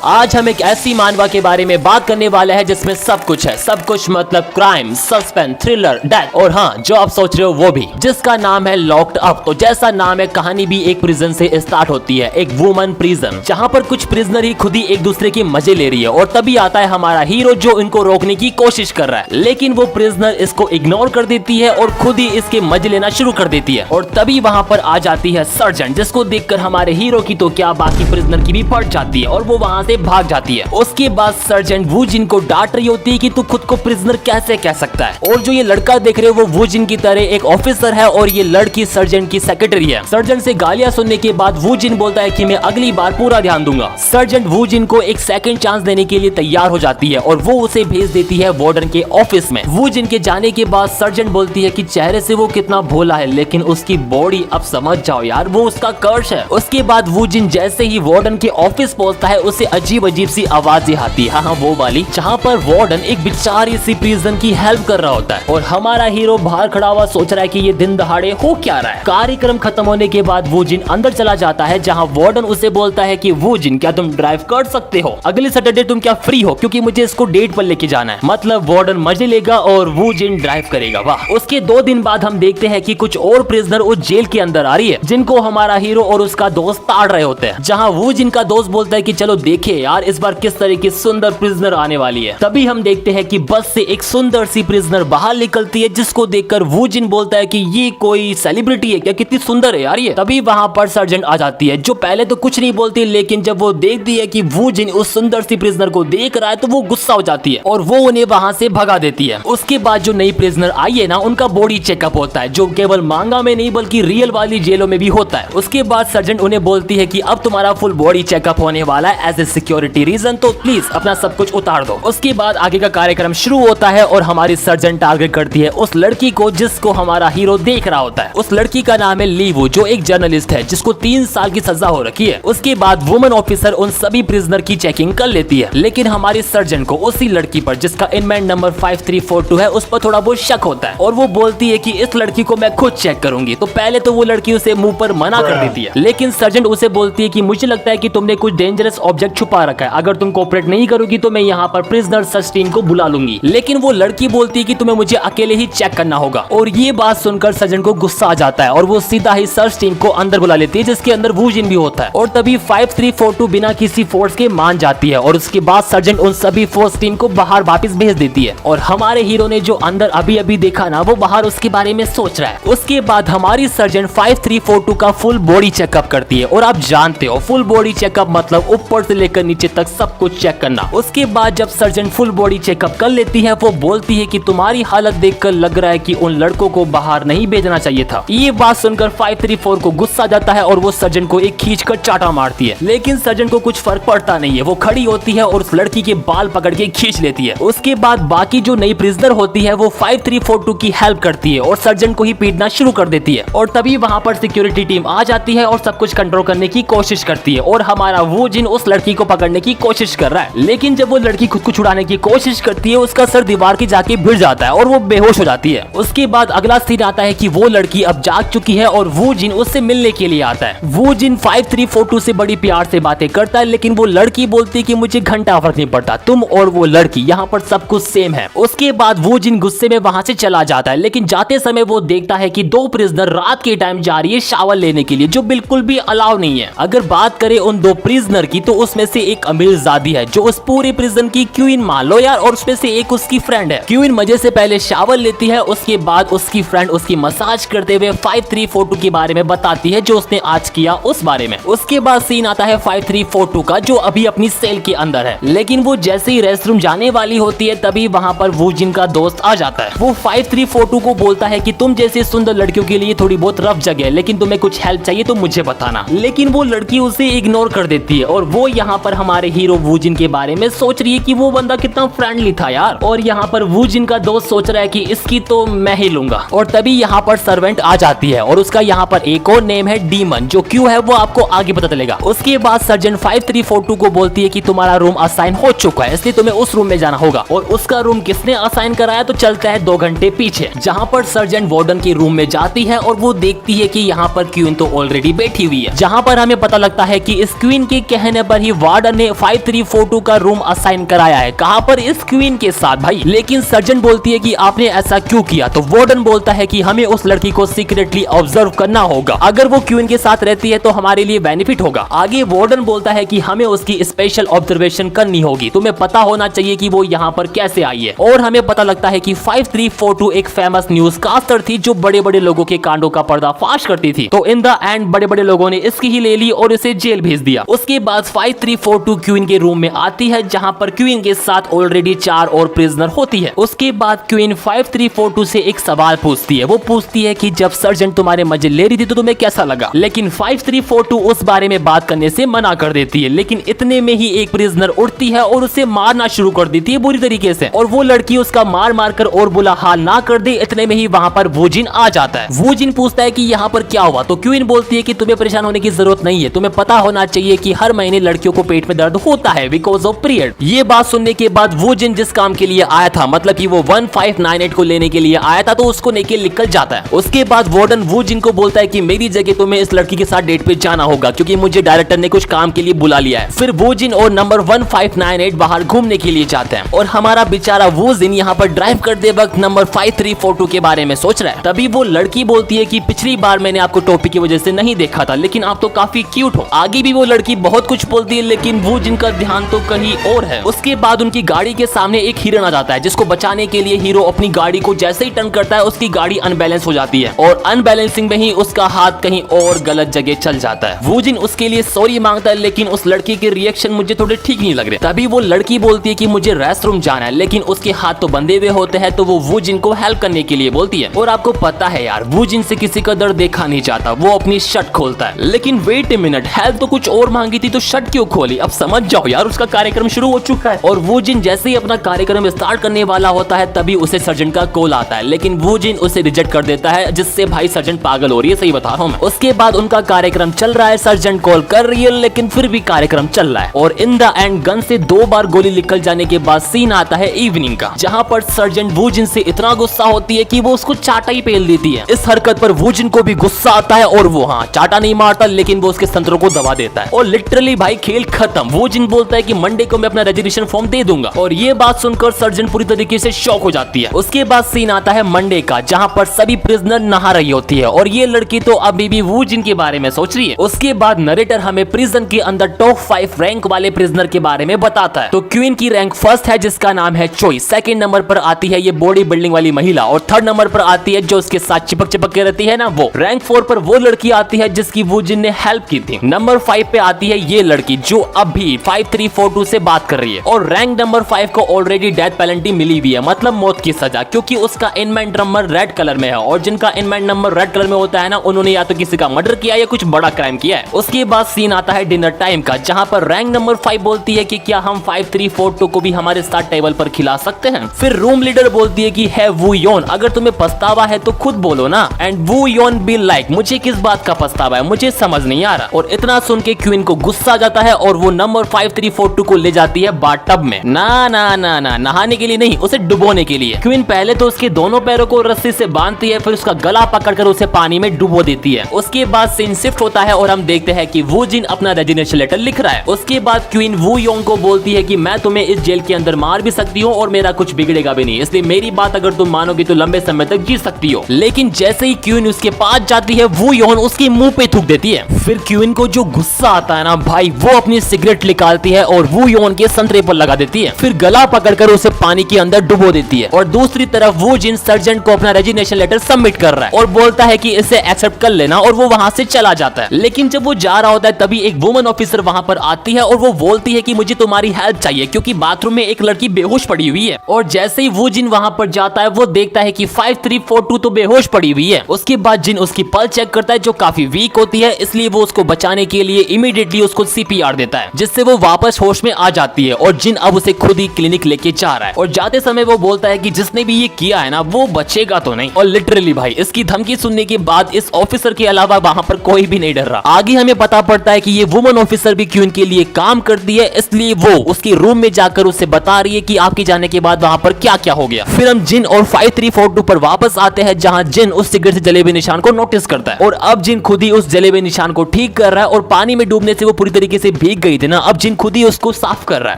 आज हम एक ऐसी मानवा के बारे में बात करने वाले हैं जिसमें सब कुछ है। सब कुछ मतलब क्राइम, सस्पेंस, थ्रिलर, डेथ और हाँ जो आप सोच रहे हो वो भी, जिसका नाम है लॉक्ड अप। तो जैसा नाम है, कहानी भी एक प्रिजन से स्टार्ट होती है, एक वुमन प्रिजन, जहाँ पर कुछ प्रिजनर ही खुद ही एक दूसरे के मजे ले रही है और तभी आता है हमारा हीरो जो इनको रोकने की कोशिश कर रहा है, लेकिन वो प्रिजनर इसको इग्नोर कर देती है और खुद ही इसके मजे लेना शुरू कर देती है। और तभी वहाँ पर आ जाती है सर्जेंट, जिसको देखकर हमारे हीरो की तो क्या बाकी प्रिजनर की भी फट जाती है और वो वहाँ से भाग जाती है। उसके बाद सर्जेंट वू जिन को डांट रही होती है कि तू खुद को प्रिजनर कैसे कह सकता है। और जो ये लड़का देख रहे हो वो वू जिन की तरह एक ऑफिसर है और ये लड़की सर्जेंट की सेक्रेटरी है। सर्जेंट से गालियां सुनने के बाद वू जिन बोलता है कि मैं अगली बार पूरा ध्यान दूंगा। सर्जेंट वू जिन को एक सेकंड चांस देने के लिए तैयार हो जाती है और वो उसे भेज देती है वार्डन के ऑफिस में। वू जिन के जाने के बाद सर्जेंट बोलती है कि चेहरे से वो कितना भोला है लेकिन उसकी बॉडी अब समझ जाओ यार, वो उसका कर्श है। उसके बाद वू जिन जैसे ही वार्डन के ऑफिस पहुंचता है उसे अजीब अजीब सी आवाजें आती है, हाँ वो वाली, जहाँ पर वार्डन एक बेचारी सी प्रिजन की हेल्प कर रहा होता है और हमारा हीरो बाहर खड़ा हुआ सोच रहा है कि ये दिन दहाड़े हो क्या रहा है। कार्यक्रम खत्म होने के बाद वू जिन अंदर चला जाता है जहाँ वार्डन उसे बोलता है कि वू जिन क्या तुम ड्राइव कर सकते हो, अगले सैटरडे तुम क्या फ्री हो, क्योंकि मुझे इसको डेट पर लेके जाना है। मतलब वार्डन मजे लेगा और वू जिन ड्राइव करेगा। वाह। उसके 2 दिन बाद हम देखते हैं कि कुछ और प्रिजनर उस जेल के अंदर आ रही है जिनको हमारा हीरो और उसका दोस्त ताड़ रहे होते हैं, जहाँ वू जिन का दोस्त बोलता है कि चलो देखे यार इस बार किस तरह की सुंदर प्रिजनर आने वाली है। तभी हम देखते हैं कि बस से एक सुंदर सी प्रिजनर बाहर निकलती है जिसको देखकर वू जिन बोलता है कि ये कोई सेलिब्रिटी है क्या, कितनी सुंदर है यार ये। तभी वहां पर सर्जेंट आ जाती है जो पहले तो कुछ नहीं बोलती, लेकिन जब वो देखती है कि वू जिन उस सुंदर सी प्रिजनर को देख रहा है तो वो गुस्सा हो जाती है और वो उन्हें वहां से भगा देती है। उसके बाद जो नई प्रिजनर आई है ना, उनका बॉडी चेकअप होता है जो केवल मांगा में नहीं बल्कि रियल वाली जेलों में भी होता है। उसके बाद सर्जेंट उन्हें बोलती है कि अब तुम्हारा फुल बॉडी चेकअप होने वाला है एज ए सिक्योरिटी रीजन, तो प्लीज अपना सब कुछ उतार दो। उसके बाद आगे का कार्यक्रम शुरू होता है और हमारी सर्जेंट टारगेट करती है उस लड़की को जिसको हमारा हीरो देख रहा होता है। उस लड़की का नाम है लीवू, जो एक जर्नलिस्ट है जिसको 3 साल की सजा हो रखी है। उसके बाद वुमन ऑफिसर उन सभी प्रिजनर की चेकिंग कर लेती है, लेकिन हमारी सर्जेंट को उसी लड़की पर जिसका इनमेंट नंबर 5342 है उस पर थोड़ा बहुत शक होता है और वो बोलती है कि इस लड़की को मैं खुद चेक करूंगी। तो पहले तो वो लड़की उसे मुंह पर मना कर देती है, लेकिन सर्जेंट उसे बोलती है कि मुझे लगता है कि तुमने कुछ डेंजरस ऑब्जेक्ट छुपा रखा है, अगर तुम कोऑपरेट नहीं करोगी तो मैं यहाँ पर प्रिजनर सर्च टीम को बुला लूंगी। लेकिन वो लड़की बोलती है कि तुम्हें मुझे अकेले ही चेक करना होगा और ये बात सुनकर सर्जेंट को गुस्सा आ जाता है और वो सीधा ही सर्च टीम को अंदर बुला लेती है जिसके अंदर वू जिन भी होता है। और तभी 5342 बिना किसी फोर्स के मान जाती है और उसके बाद सर्जेंट उन सभी फोर्स टीम को बाहर वापस भेज देती है और हमारे हीरो ने जो अंदर अभी अभी देखा ना वो बाहर उसके बारे में सोच रहा है। उसके बाद हमारी सर्जेंट 5342 का फुल बॉडी चेकअप करती है और आप जानते हो फुल बॉडी चेकअप मतलब ऊपर से लेकर नीचे तक सब कुछ चेक करना। उसके बाद जब सर्जेंट फुल बॉडी चेकअप कर लेती है वो बोलती है कि तुम्हारी हालत देखकर लग रहा है कि उन लड़कों को बाहर नहीं भेजना चाहिए था। ये बात सुनकर 534 को गुस्सा जाता है और वो सर्जेंट को एक खींचकर चाटा मारती है, लेकिन सर्जेंट को कुछ फर्क पड़ता नहीं है। वो खड़ी होती है और उस लड़की के बाल पकड़ के खींच लेती है। उसके बाद बाकी जो नई प्रिजनर होती है वो 5342 की हेल्प करती है और सर्जेंट को ही पीटना शुरू कर देती है। और तभी वहां पर सिक्योरिटी टीम आ जाती है और सब कुछ कंट्रोल करने की कोशिश करती है और हमारा वू जिन उस लड़की को पकड़ने की कोशिश कर रहा है, लेकिन जब वो लड़की खुद को छुड़ाने की कोशिश करती है उसका सर दीवार के जाके भिड़ जाता है और वो बेहोश हो जाती है। उसके बाद अगला सीन आता है कि वो लड़की अब जाग चुकी है और वू जिन उससे मिलने के लिए आता है। वू जिन 5342 से बड़ी प्यार से बातें करता है, लेकिन वो लड़की बोलती है कि मुझे घंटा फर्क नहीं पड़ता, तुम और वो लड़की यहाँ पर सब कुछ सेम है। उसके बाद वू जिन गुस्से में वहां से चला जाता है, लेकिन जाते समय वो देखता है कि 2 प्रिजनर रात के टाइम जा रही है शावर लेने के लिए, जो बिल्कुल भी अलाउ नहीं है। अगर बात करें उन 2 प्रिजनर की तो उसमें से एक अमीर जादी है जो उस पूरे प्रिजन की क्वीन मान लो यार, और उसमें से एक उसकी फ्रेंड है। क्वीन मजे से पहले शावर लेती है, उसके बाद उसकी फ्रेंड उसकी मसाज करते हुए 5342 के बारे में बताती है जो उसने आज किया उस बारे में। उसके बाद सीन आता है 5342 का जो अभी अपनी सेल के अंदर है, लेकिन वो जैसे ही रेस्टरूम जाने वाली होती है तभी वहां पर वू जिन का दोस्त आ जाता है। वो 5342 को बोलता है कि तुम जैसे सुंदर लड़कियों के लिए थोड़ी बहुत रफ जगह है, लेकिन तुम्हें कुछ हेल्प चाहिए तो मुझे बताना। लेकिन वो लड़की उसे इग्नोर कर देती है और वो यहाँ पर हमारे हीरो वू जिन के बारे में सोच रही है कि वो बंदा कितना फ्रेंडली था यार, और यहाँ पर वू जिन का दोस्त सोच रहा है कि इसकी तो मैं ही लूंगा। और तभी यहाँ पर सर्वेंट आ जाती है और उसका यहाँ पर एक और नेम है डीमन, जो क्यों है वो आपको आगे पता चलेगा। उसके बाद सर्जेंट 5342 को बोलती है कि तुम्हारा रूम असाइन हो चुका है, इसलिए तुम्हें उस रूम में जाना होगा। और उसका रूम किसने असाइन कराया तो चलता है 2 घंटे पीछे, जहाँ पर सर्जेंट वार्डन के रूम में जाती है और वो देखती है कि यहाँ पर क्वीन तो ऑलरेडी बैठी हुई है, जहाँ पर हमें पता लगता है कि इस क्वीन के कहने पर ही वार्डन ने 5342 का रूम असाइन कराया है। कहां पर? इस क्वीन के साथ भाई। लेकिन सर्जन बोलती है कि आपने ऐसा क्यों किया? तो वार्डन बोलता है कि हमें उस लड़की को सीक्रेटली ऑब्जर्व करना होगा, अगर वो क्वीन के साथ रहती है तो हमारे लिए बेनिफिट होगा। आगे वार्डन बोलता है कि हमें उसकी स्पेशल ऑब्जर्वेशन करनी होगी, तुम्हें पता होना चाहिए कि वो यहाँ पर कैसे आई है। और हमें पता लगता है कि 5342 एक फेमस न्यूज कास्टर थी जो बड़े बड़े लोगों के कांडों का पर्दाफाश करती थी। तो इन द एंड बड़े बड़े लोगों ने इसकी ही ले ली और इसे जेल भेज दिया। उसके बाद 5342 क्वीन के रूम में आती है, जहां पर क्वीन के साथ ऑलरेडी 4 और प्रिजनर होती है। उसके बाद क्वीन 5342 से एक सवाल पूछती है। वो पूछती है कि जब सर्जन तुम्हारे मजे ले रही थी तो तुम्हें कैसा लगा? लेकिन 5342 उस बारे में बात करने से मना कर देती है। लेकिन इतने में ही एक प्रिजनर उठती है और उसे मारना शुरू कर देती है बुरी तरीके से, और वो लड़की उसका मार मार कर और बुरा हाल ना कर दे, इतने में ही वहां पर वूजिन आ जाता है। वूजिन पूछता है कि यहाँ पर क्या हुआ? तो क्वीन बोलती है कि तुम्हें परेशान होने की जरूरत नहीं है, तुम्हें पता होना चाहिए कि हर महीने लड़कियों को पेट में दर्द होता है बिकॉज ऑफ पीरियड। ये बात सुनने के बाद वूजिन जिस काम के लिए आया था, मतलब कि वो 1598 को लेने के लिए आया था, तो उसको लेके निकल जाता है। उसके बाद वार्डन वूजिन को बोलता है कि मेरी जगह तुम्हें इस लड़की के साथ डेट पे जाना होगा क्योंकि मुझे डायरेक्टर ने कुछ काम के लिए बुला लिया है। फिर वूजिन और नंबर 1598 बाहर घूमने के लिए जाते हैं और हमारा बेचारा वूजिन यहाँ पर ड्राइव करते वक्त नंबर 5342 के बारे में सोच रहा है। तभी वो लड़की बोलती है कि पिछली बार मैंने आपको टोपी की वजह से नहीं देखा था, लेकिन आप तो काफी क्यूट हो। आगे भी वो लड़की बहुत कुछ बोलती है, लेकिन वूजिन का ध्यान तो कहीं और है। उसके बाद उनकी गाड़ी के सामने एक हिरन आ जाता है, जिसको बचाने के लिए हीरो अपनी गाड़ी को जैसे ही टर्न करता है उसकी गाड़ी अनबैलेंस हो जाती है और अनबैलेंसिंग में ही उसका हाथ कहीं और गलत जगह चल जाता है। वूजिन उसके लिए सॉरी मांगता है, लेकिन उस लड़की के रिएक्शन मुझे थोड़े ठीक नहीं लग रहे। तभी वो लड़की बोलती है कि मुझे रेस्टरूम जाना है, लेकिन उसके हाथ तो बंधे हुए होते हैं, तो वो वूजिन को हेल्प करने के लिए बोलती है। और आपको पता है यार, वूजिन से किसी का दर्द देखा नहीं जाता, वो अपनी शर्ट खोलता है। लेकिन वेट ए मिनट, हेल्प तो कुछ और मांगी थी तो शर्ट क्यों खोली? अब समझ जाओ यार, उसका कार्यक्रम शुरू हो चुका है। और वूजिन जैसे ही अपना कार्यक्रम स्टार्ट करने वाला होता है तभी उसे सर्जन का कॉल आता है, लेकिन वूजिन उसे रिजेक्ट कर देता है, जिससे भाई सर्जन पागल हो रही है, सही बता रहा हूं मैं। उसके बाद उनका कार्यक्रम चल रहा है, सर्जन कॉल कर रही है, लेकिन फिर भी कार्यक्रम चल रहा है। और इन द एंड गन से 2 बार गोली निकल जाने के बाद सीन आता है इवनिंग का, जहां पर सर्जन वूजिन से इतना गुस्सा होती है कि वो उसको चाटा ही पेल देती है। इस हरकत पर वूजिन को भी गुस्सा आता है और वो चाटा नहीं मारता, लेकिन वो उसके संतरों को दबा देता है और लिटरली भाई खेल खत्म। वूजिन बोलता है कि मंडे को मैं अपना रेजिग्नेशन फॉर्म दे दूंगा, और ये बात सुनकर सर्जन पूरी तरीके से शॉक हो जाती है। उसके बाद सीन आता है मंडे का, जहां पर सभी प्रिजनर नहा रही होती है और ये लड़की तो अभी भी वूजिन के बारे में सोच रही है। उसके बाद नरेटर हमें प्रिजन के अंदर टॉप 5 रैंक वाले प्रिजनर के बारे में बताता है। तो क्वीन की रैंक फर्स्ट है जिसका नाम है चोई, सेकंड नंबर पर आती है ये बॉडी बिल्डिंग वाली महिला, और थर्ड नंबर पर आती है जो उसके साथ चिपक चिपक के रहती है ना वो। रैंक 4 पर वो लड़की आती है जिसकी वूजिन ने हेल्प की थी। नंबर 5 पे आती है ये लड़की जो अभी 5342 से बात कर रही है, और रैंक नंबर 5 को ऑलरेडी डेथ पेनल्टी मिली हुई है, मतलब मौत की सजा, क्योंकि उसका इनमेंट नंबर रेड कलर में है, और जिनका इनमेंट नंबर रेड कलर में होता है ना, उन्होंने या तो किसी का मर्डर किया या कुछ बड़ा क्राइम किया है। उसके बाद सीन आता है डिनर टाइम का, जहां पर रैंक नंबर 5 बोलती है कि क्या हम 5342 को भी हमारे साथ टेबल पर खिला सकते हैं। फिर रूम लीडर बोलती है कि है वू योन, अगर तुम्हें पछतावा है तो खुद बोलो ना। एंड वू योन बी लाइक, मुझे किस बात का पछतावा है, मुझे समझ नहीं आ रहा। और इतना सुन के क्वीन को गुस्सा आ जाता है और वो नंबर 5342 को ले जाती है बाथटब में। ना ना ना ना, नहाने के लिए नहीं, उसे डुबोने के लिए। क्वीन पहले तो उसके दोनों पैरों को रस्सी से बांधती है, फिर उसका गला पकड़कर उसे पानी में डुबो देती है। उसके बाद सीन शिफ्ट होता है और हम देखते हैं कि वूजिन अपना रेजिग्नेशन लेटर लिख रहा है। उसके बाद क्वीन वू योंग को बोलती है कि मैं तुम्हें इस जेल के अंदर मार भी सकती हूँ और मेरा कुछ बिगड़ेगा भी नहीं, इसलिए मेरी बात अगर तुम मानोगी तो लंबे समय तक जी सकती हो। लेकिन जैसे ही क्वीन उसके पास जाती है, वू योन उसके मुंह पे थूक देती है। फिर क्वीन को जो गुस्सा आता है ना भाई, वो अपनी सिगरेट निकालती है और वू योन के संतरे पर लगा देती है, फिर गला पकड़कर उसे पानी के अंदर डुबो देती है। और दूसरी तरफ वूजिन सर्जन को अपना रेजिग्नेशन लेटर सबमिट कर रहा है और बोलता है कि इसे एक्सेप्ट कर लेना, और वो वहां से चला जाता है। लेकिन जब वो जा रहा होता है तभी एक वुमन ऑफिसर वहां पर आती है और वो बोलती है कि मुझे तुम्हारी हेल्प चाहिए, क्योंकि बाथरूम में एक लड़की बेहोश पड़ी हुई है। और जैसे ही वूजिन वहां पर जाता है, वो देखता है कि 5342 तो बेहोश पड़ी हुई है। उसके बाद जिन उसकी पल्स चेक करता है जो काफी वीक होती है, इसलिए वो उसको बचाने के लिए इमीडिएटली उसको सीपीआर देता है, जिससे वो वापस होश में आ जाती है। और जिन अब उसे खुद ही क्लिनिक लेके जा रहा है, और जाते समय वो बोलता है कि जिसने भी ये किया है ना वो बचेगा तो नहीं। और लिटरली भाई इसकी धमकी सुनने के बाद इस ऑफिसर के अलावा वहां पर कोई भी नहीं डर रहा। आगे हमें पता पड़ता है कि ये वुमन ऑफिसर भी क्वीन के लिए काम करती है, इसलिए वो उसके रूम में जाकर उसे बता रही है कि आपके जाने के बाद वहां पर क्या क्या हो गया। फिर हम जिन और 5342 पर वापस आते हैं, जहां जिन उस सिगरेट से जले हुए निशान को नोटिस करता है, और अब जिन खुद ही उस जले हुए निशान को ठीक कर रहा है, और पानी में डूबने से वो पूरी तरीके से भीग लीक गई थी ना, अब जिन खुद ही उसको साफ कर रहा है।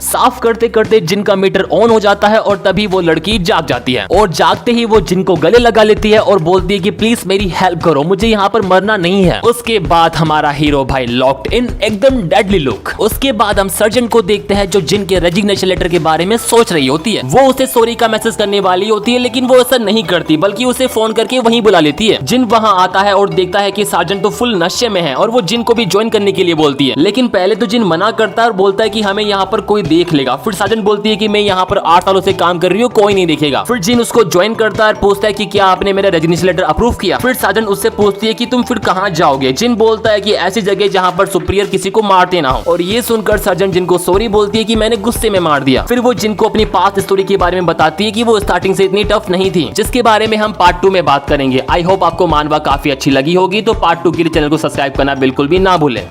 साफ करते करते जिन का मीटर ऑन हो जाता है और तभी वो लड़की जाग जाती है और जागते ही वो जिन को गले लगा लेती है और बोलती है कि प्लीज मेरी हेल्प करो, मुझे यहाँ पर मरना नहीं है। उसके बाद हमारा हीरो भाई लॉक्ड इन, एकदम डेडली लुक। उसके बाद हम सर्जन को देखते हैं जो जिन के रेजिग्नेशन लेटर के बारे में सोच रही होती है। वो उसे सॉरी का मैसेज करने वाली होती है लेकिन वो ऐसा नहीं करती बल्कि उसे फोन करके वहीं बुला लेती है। जिन वहां आता है और देखता है कि सार्जेंट तो फुल नशे में है और वो जिन को भी ज्वाइन करने के लिए बोलती है, लेकिन पहले तो जिन मना करता है और बोलता है कि हमें यहाँ पर कोई देख लेगा। फिर सार्जेंट बोलती है कि मैं यहाँ पर 8 सालों से काम कर रही हूँ, कोई नहीं देखेगा। फिर जिन उसको ज्वाइन करता है और पूछता है कि क्या आपने मेरा रेजिग्नेशन लेटर अप्रूव किया। फिर सार्जेंट उससे पूछती है कि तुम फिर कहाँ जाओगे। जिन बोलता है कि ऐसी जगह जहाँ पर सुपीरियर किसी को मारते ना हो। और ये सुनकर सार्जेंट जिन को सॉरी बोलती है कि मैंने गुस्से में मार दिया। फिर वो जिन को अपनी पास्ट स्टोरी के बारे में बताती है कि वो स्टार्टिंग से इतनी टफ नहीं थी, जिसके बारे में हम पार्ट 2 में बात करेंगे। आई होप आपको मानवा काफी अच्छी लगी होगी, तो पार्ट 2 के लिए चैनल को सब्सक्राइब करना बिल्कुल भी ना भूलें।